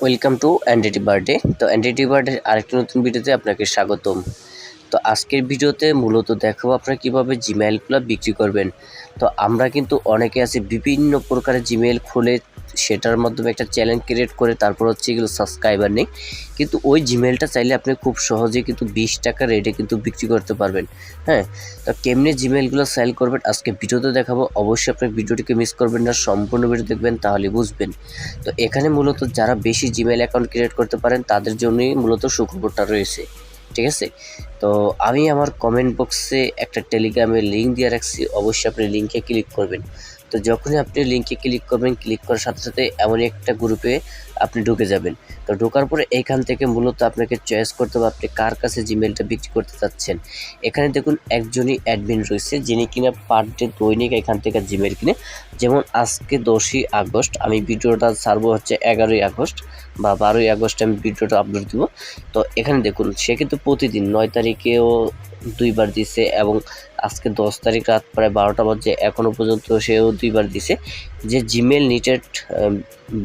Welcome to NDT birthday. তো NDT বার্থডের আরেকটি নতুন ভিডিওতে আপনাকে স্বাগতম। তো আজকের ভিডিওতে মূলত দেখাবো আপনারা কীভাবে জিমেইলগুলো বিক্রি করবেন। তো আমরা কিন্তু অনেকে আছি বিভিন্ন প্রকারের জিমেইল খুলে সেটার মাধ্যমে একটা চ্যানেল ক্রিয়েট করে তারপর হচ্ছে এগুলো সাবস্ক্রাইবার নেই, কিন্তু ওই জিমেইলটা চাইলে আপনি খুব সহজে কিন্তু 20 টাকা রেটে কিন্তু বিক্রি করতে পারবেন। হ্যাঁ, তো কেমনি জিমেইলগুলো সেল করবেন আজকে ভিডিওতে দেখাবো। অবশ্যই আপনি ভিডিওটিকে মিস করবেন না, সম্পূর্ণ ভিডিও দেখবেন তাহলে বুঝবেন। তো এখানে মূলত যারা বেশি জিমেইল অ্যাকাউন্ট ক্রিয়েট করতে পারেন তাদের জন্যই মূলত সুখবরটা রয়েছে, ঠিক আছে। তো আমি আমার কমেন্ট বক্সে একটা টেলিগ্রামের লিঙ্ক দিয়ে রাখছি, অবশ্যই আপনি লিঙ্কে ক্লিক করবেন। তো যখনই আপনি লিঙ্কে ক্লিক করবেন, ক্লিক করার সাথে সাথে এমন একটা গ্রুপে আপনি ঢুকে যাবেন। তো ঢোকার পরে এইখান থেকে মূলত আপনাকে চয়েস করতে হবে আপনি কার কাছে জিমেলটা বিক্রি করতে চাচ্ছেন। এখানে দেখুন একজনই অ্যাডমিন রয়েছে যিনি কিনা পার ডে দৈনিক এখান থেকে জিমেল কিনে। যেমন আজকে 10ই আগস্ট, আমি ভিডিওটা ছাড়বো হচ্ছে 11ই আগস্ট বা 12ই আগস্ট আমি ভিডিওটা আপলোড দিব। তো এখানে দেখুন সে কিন্তু প্রতিদিন 9 তারিখেও 2বার দিছে এবং আজকে 10 তারিখ রাত প্রায় 12টা বাজে এখনও পর্যন্ত সেও 2বার দিছে যে জিমেল নিটেড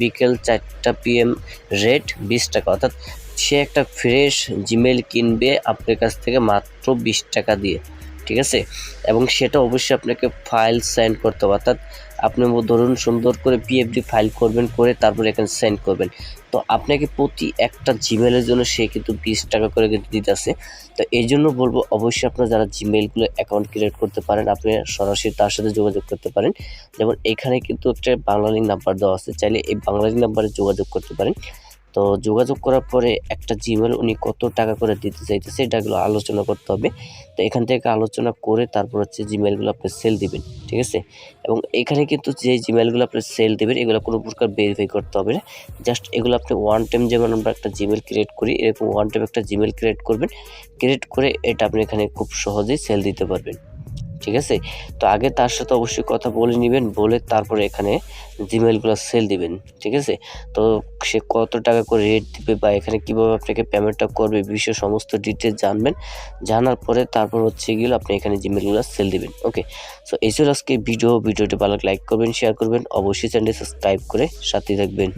বিকেল 4টা PM রেট 20 টাকা, অর্থাৎ সে একটা ফ্রেশ জিমেল কিনবে আপনার কাছ থেকে মাত্র 20 টাকা দিয়ে, ঠিক আছে। এবং সেটা অবশ্যই আপনাকে ফাইল সেন্ড করতে হবে, অর্থাৎ আপনি ধরুন সুন্দর করে PFD ফাইল করবেন, করে তারপর এখানে সেন্ড করবেন। তো আপনাকে প্রতি একটা জিমেলের জন্য সে কিন্তু 20 টাকা করে কিন্তু দিতেছে। তো এই জন্য বলবো অবশ্যই আপনারা যারা জিমেলগুলো অ্যাকাউন্ট ক্রিয়েট করতে পারেন আপনি সরাসরি তার সাথে যোগাযোগ করতে পারেন। যেমন এখানে কিন্তু একটা বাংলা লিঙ্ক নাম্বার দেওয়া আছে, চাইলে এই বাংলা লিঙ্ক নাম্বারে যোগাযোগ করতে পারেন। তো যোগাযোগ করার পরে একটা জিমেল উনি কত টাকা করে দিতে চাইতেছে এটাগুলো আলোচনা করতে হবে। তো এখান থেকে আলোচনা করে তারপর হচ্ছে জিমেলগুলো আপনি সেল দিবেন, ঠিক আছে। এবং এখানে কিন্তু যে জিমেলগুলো আপনি সেল দেবেন এগুলো কোনো প্রকার ভেরিফাই করতে হবে না, জাস্ট এগুলো আপনি ওয়ান টাইম, যেমন আমরা একটা জিমেল ক্রিয়েট করি এরকম ওয়ান টাইম একটা জিমেল ক্রিয়েট করবেন। ক্রিয়েট করে এটা আপনি এখানে খুব সহজেই সেল দিতে পারবেন, ঠিক আছে। তো আগে তার সাথে অবশ্যই কথা বলে নেবেন, বলে তারপরে এখানে জিমেলগুলো সেল দিবেন, ঠিক আছে। তো সে কত টাকা করে রেট দিবে বা এখানে কীভাবে আপনাকে পেমেন্টটা করবে বিষয়ে সমস্ত ডিটেলস জানবেন। জানার পরে তারপর হচ্ছে গিয়ে আপনি এখানে জিমেলগুলো সেল দিবেন। ওকে, সো এই ছিল আজকে ভিডিওটি ভালো লাইক করবেন, শেয়ার করবেন, অবশ্যই চ্যানেলটি সাবস্ক্রাইব করে সাথে থাকবেন।